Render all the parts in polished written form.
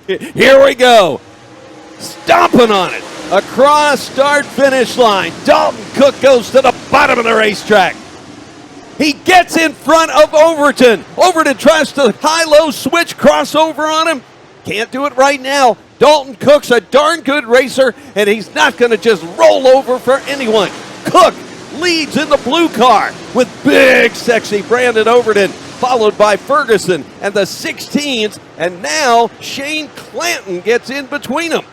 Here we go. Stomping on it. Across start-finish line. Dalton Cook goes to the bottom of the racetrack. He gets in front of Overton. Overton tries to high-low switch crossover on him. Can't do it right now. Dalton Cook's a darn good racer, and he's not going to just roll over for anyone. Cook leads in the blue car with big, sexy Brandon Overton, followed by Ferguson and the 16s, and now Shane Clanton gets in between them.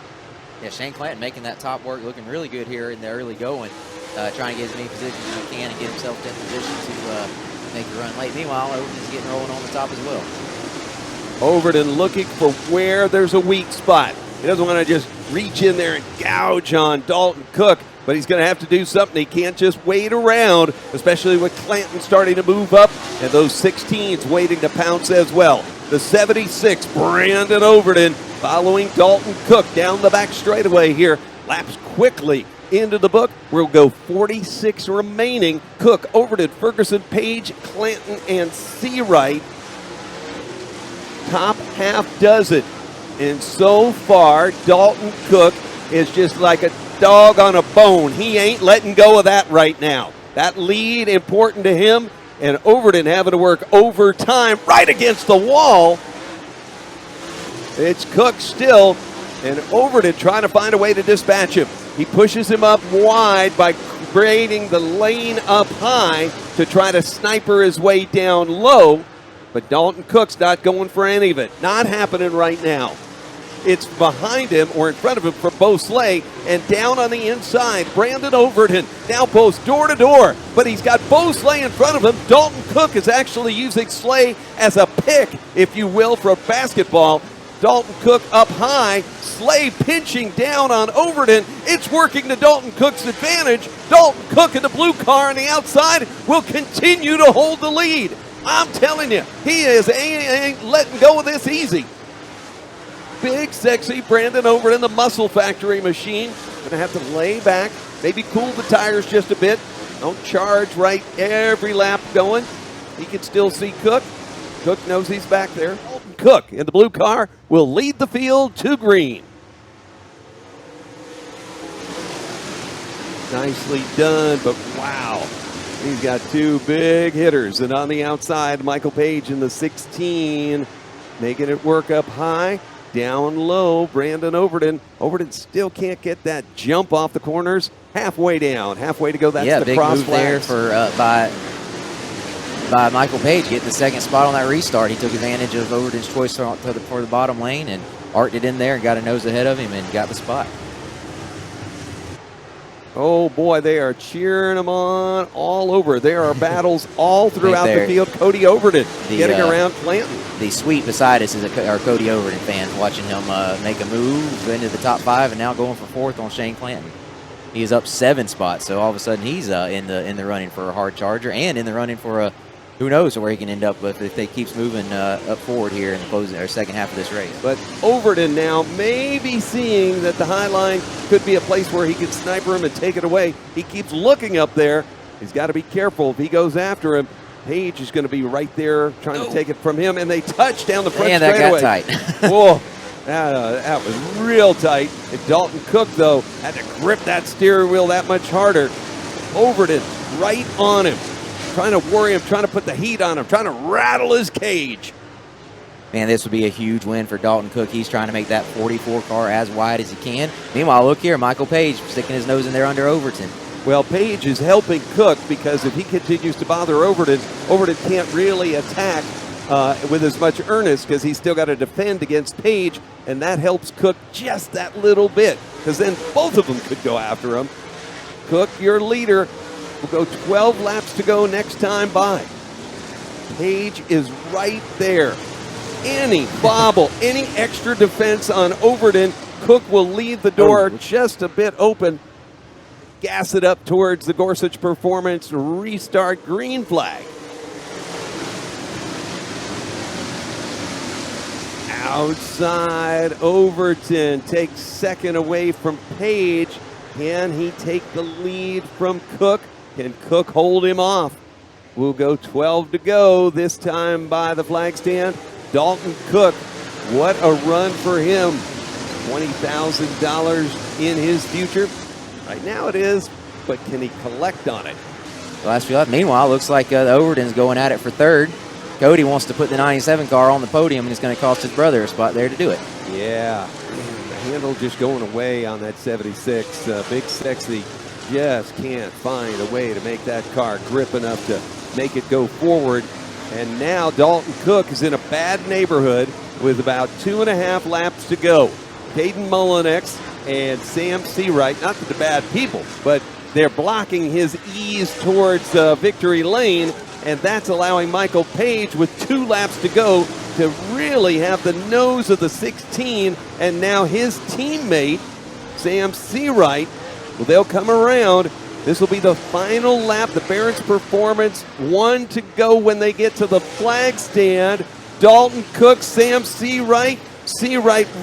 Yeah, Shane Clanton making that top work, looking really good here in the early going, trying to get as many positions as he can and get himself in position to make a run late. Meanwhile, Overton's getting rolling on the top as well. Overton looking for where there's a weak spot. He doesn't want to just reach in there and gouge on Dalton Cook, but he's going to have to do something. He can't just wait around, especially with Clanton starting to move up and those 16s waiting to pounce as well. The 76, Brandon Overton, following Dalton Cook down the back straightaway here. Laps quickly into the book. We'll go 46 remaining. Cook, Overton, Ferguson, Page, Clanton, and Seawright. Top half dozen. And so far, Dalton Cook is just like a dog on a bone. He ain't letting go of that right now. That lead important to him, and Overton having to work overtime right against the wall. It's Cook still, and Overton trying to find a way to dispatch him. He pushes him up wide by creating the lane up high to try to sniper his way down low, but Dalton Cook's not going for any of it. Not happening right now. It's behind him or in front of him for Bo Slay, and down on the inside, Brandon Overton now posts door to door, but he's got Bo Slay in front of him. Dalton Cook is actually using Slay as a pick, if you will, for basketball. Dalton Cook up high, Slay pinching down on Overton. It's working to Dalton Cook's advantage. Dalton Cook in the blue car on the outside will continue to hold the lead. I'm telling you, he ain't letting go of this easy. Big, sexy Brandon Overton, the Muscle Factory machine. Gonna have to lay back, maybe cool the tires just a bit. Don't charge right every lap going. He can still see Cook. Cook knows he's back there. Dalton Cook in the blue car will lead the field to green. Nicely done, but wow. He's got two big hitters. And on the outside, Michael Page in the 16, making it work up high. Down low, Brandon Overton. Overton still can't get that jump off the corners. Halfway down, halfway to go. That's the cross move there for by Michael Page, getting the second spot on that restart. He took advantage of Overton's choice for the bottom lane and arced it in there and got a nose ahead of him and got the spot. Oh boy, they are cheering him on all over. There are battles all throughout the field. Cody Overton getting around Clanton. The suite beside us is our Cody Overton fan, watching him make a move into the top 5 and now going for 4th on Shane Clanton. He is up 7 spots, so all of a sudden he's in the running for a hard charger and in the running for a who knows where he can end up if they keeps moving up forward here in the closing or second half of this race. But Overton now maybe seeing that the high line could be a place where he could sniper him and take it away. He keeps looking up there. He's got to be careful. If he goes after him, Page is going to be right there trying to take it from him, and they touch down the front straightaway. That got tight. Whoa, that was real tight. And Dalton Cook, though, had to grip that steering wheel that much harder. Overton right on him, trying to worry him, trying to put the heat on him, trying to rattle his cage. Man, this would be a huge win for Dalton Cook. He's trying to make that 44 car as wide as he can. Meanwhile, look here, Michael Page sticking his nose in there under Overton. Well, Page is helping Cook because if he continues to bother Overton, Overton can't really attack with as much earnest because he's still got to defend against Page, and that helps Cook just that little bit because then both of them could go after him. Cook, your leader, will go 12 laps to go next time by. Page is right there. Any bobble, any extra defense on Overton, Cook will leave the door just a bit open. Gas it up towards the Gorsuch Performance restart green flag. Outside, Overton takes second away from Page. Can he take the lead from Cook? Can Cook hold him off? We'll go 12 to go this time by the flag stand. Dalton Cook What a run for him. $20,000 in his future. Right now it is, but can he collect on it? Last few laps. Meanwhile, looks like the Overton's going at it for third. Cody wants to put the 97 car on the podium, and it's going to cost his brother a spot there to do it. Yeah, man, the handle just going away on that 76. Big Sexy just can't find a way to make that car grip enough to make it go forward. And now Dalton Cook is in a bad neighborhood with about 2.5 laps to go. Caden Mullinex and Sam Seawright, not that they're bad people, but they're blocking his ease towards victory lane, and that's allowing Michael Page with 2 laps to go to really have the nose of the 16, and now his teammate, Sam Seawright, well, they'll come around. This will be the final lap, the Barron's Performance, 1 to go when they get to the flag stand. Dalton Cook, Sam Seawright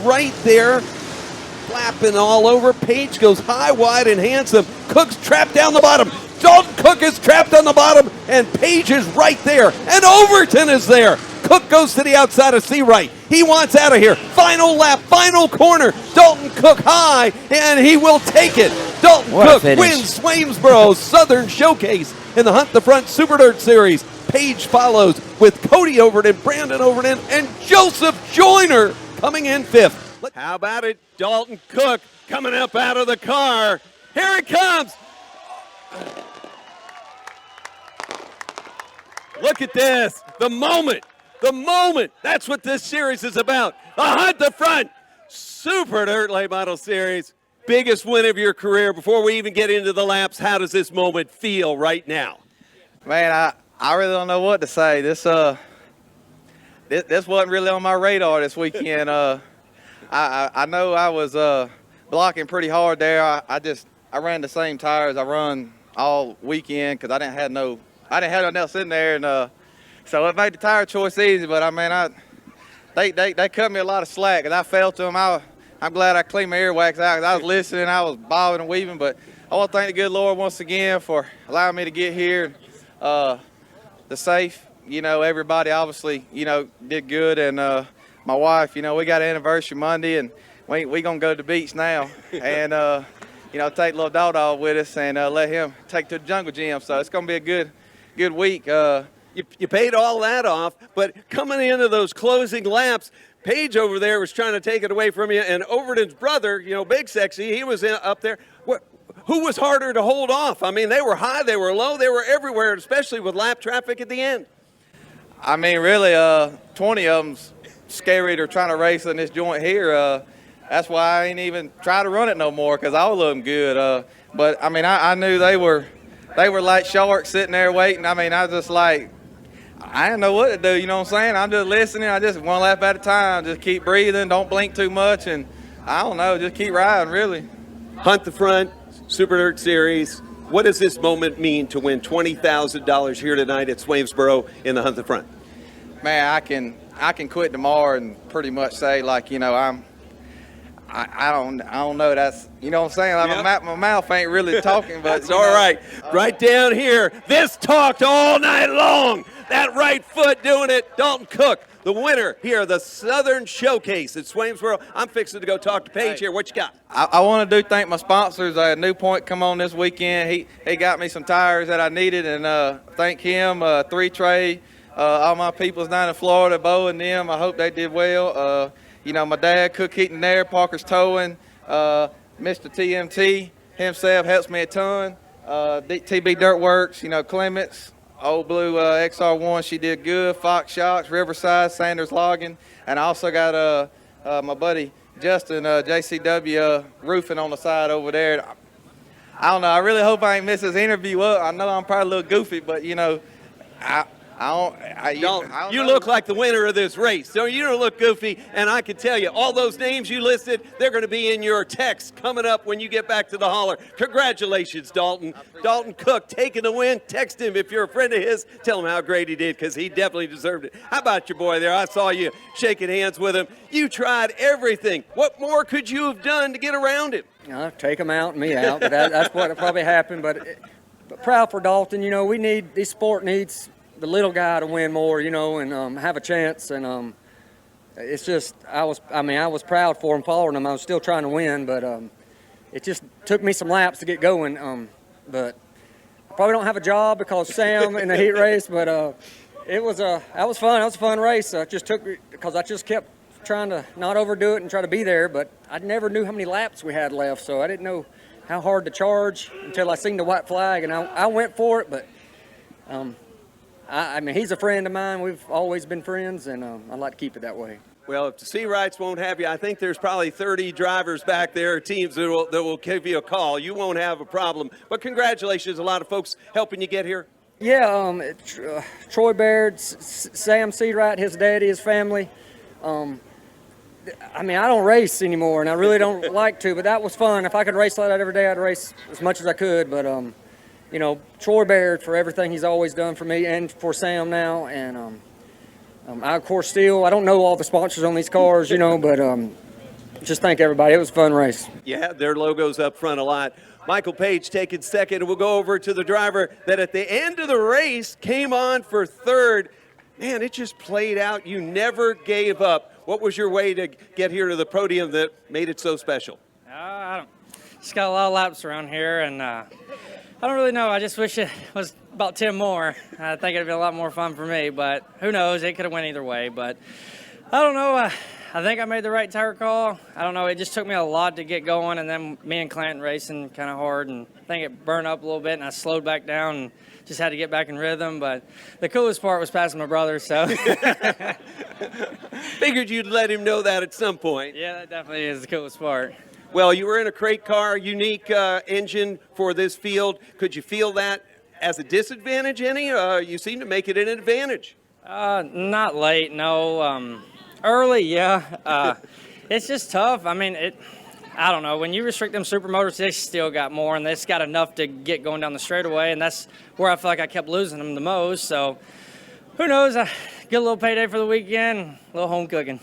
right there, flapping all over. Page goes high, wide, and handsome. Cook's trapped down the bottom. Dalton Cook is trapped on the bottom, and Page is right there, and Overton is there. Cook goes to the outside of Seawright. He wants out of here. Final lap, final corner. Dalton Cook high, and he will take it. Dalton Cook wins Swainsboro Southern Showcase in the Hunt the Front Super Dirt Series. Page follows with Cody Overton, Brandon Overton, and Joseph Joyner coming in 5th. How about it? Dalton Cook coming up out of the car. Here it comes. Look at this. The moment. The moment. That's what this series is about. The Hunt the Front Super Dirt Late Model Series. Biggest win of your career. Before we even get into the laps, how does this moment feel right now? Man, I really don't know what to say. This wasn't really on my radar this weekend. I know I was blocking pretty hard there. I ran the same tires I run all weekend because I didn't have nothing else in there, and so it made the tire choice easy. But I mean, they cut me a lot of slack, and I felt to them. I'm glad I cleaned my earwax out because I was listening, I was bobbing and weaving. But I want to thank the good Lord once again for allowing me to get here. The safe, everybody obviously, did good, and my wife, we got an anniversary Monday, and we gonna go to the beach now, and take little Dawg with us and let him take to the jungle gym. So it's gonna be a good week. You paid all that off, but coming into those closing laps, Page over there was trying to take it away from you, and Overton's brother, Big Sexy, he was up there. Who was harder to hold off? I mean, they were high, they were low, they were everywhere, especially with lap traffic at the end. I mean, really, 20 of them's scary to trying to race in this joint here. That's why I ain't even try to run it no more because all of them good. But I mean, I knew they were like sharks sitting there waiting. I mean, I was just like, I didn't know what to do. You know what I'm saying? I'm just listening. I just one lap at a time. Just keep breathing. Don't blink too much, and I don't know. Just keep riding, really. Hunt the Front Super Dirt Series. What does this moment mean to win $20,000 here tonight at Swainsboro in the Hunt the Front? Man, I can quit tomorrow and pretty much say like, I don't know. That's, you know what I'm saying? Like yep. my mouth ain't really talking, but that's all right. Right down here, this talked all night long. That right foot doing it. Dalton Cook, the winner here, the Southern Showcase at Swainsboro. I'm fixing to go talk to Paige here. What you got? I want to thank my sponsors. New Point come on this weekend. He got me some tires that I needed, and thank him. 3 Trey, all my peoples down in Florida, Bo and them. I hope they did well. My dad, Cook Heating there, Parker's Towing, Mr. TMT himself helps me a ton. TB Dirt Works, Clements, Old Blue XR1, she did good. Fox Shocks, Riverside, Sanders Logging, and I also got my buddy Justin, JCW Roofing on the side over there. I don't know. I really hope I ain't miss his interview up. I know I'm probably a little goofy, but you look like the winner of this race. So you don't look goofy, and I can tell you, all those names you listed, they're going to be in your text coming up when you get back to the hauler. Congratulations, Dalton. Dalton Cook taking the win. Text him if you're a friend of his. Tell him how great he did because he definitely deserved it. How about your boy there? I saw you shaking hands with him. You tried everything. What more could you have done to get around him? Take him out and me out, but that's what probably happened. But proud for Dalton. This sport needs the little guy to win more, and have a chance. And it's just I was proud for him following him. I was still trying to win, but it just took me some laps to get going. But I probably don't have a job because Sam in the heat race, but that was fun. That was a fun race. It just took me because I just kept trying to not overdo it and try to be there, but I never knew how many laps we had left, so I didn't know how hard to charge until I seen the white flag, and I went for it. But he's a friend of mine. We've always been friends, and I'd like to keep it that way. Well, if the Sea Rights won't have you, I think there's probably 30 drivers back there, teams that will give you a call. You won't have a problem. But congratulations, a lot of folks helping you get here. Yeah, Troy Baird, Sam Seawright, his daddy, his family. I don't race anymore, and I really don't like to, but that was fun. If I could race like that every day, I'd race as much as I could. But, Troy Baird for everything he's always done for me and for Sam now. And I, of course, I don't know all the sponsors on these cars, but just thank everybody. It was a fun race. Yeah, their logo's up front a lot. Michael Page taking second, and we'll go over to the driver that at the end of the race came on for third. Man, it just played out. You never gave up. What was your way to get here to the podium that made it so special? Just got a lot of laps around here, and I don't really know. I just wish it was about 10 more. I think it'd be a lot more fun for me, but who knows? It could have went either way, but I don't know. I think I made the right tire call. I don't know. It just took me a lot to get going, and then me and Clanton racing kind of hard, and I think it burned up a little bit, and I slowed back down and just had to get back in rhythm. But the coolest part was passing my brother, so. Figured you'd let him know that at some point. Yeah, that definitely is the coolest part. Well, you were in a crate car, unique engine for this field. Could you feel that as a disadvantage any? You seem to make it an advantage. Not late, no. Early, yeah. It's just tough. I don't know. When you restrict them supermotors, they still got more, and they just got enough to get going down the straightaway, and that's where I feel like I kept losing them the most. So who knows? I get a little payday for the weekend, a little home cooking.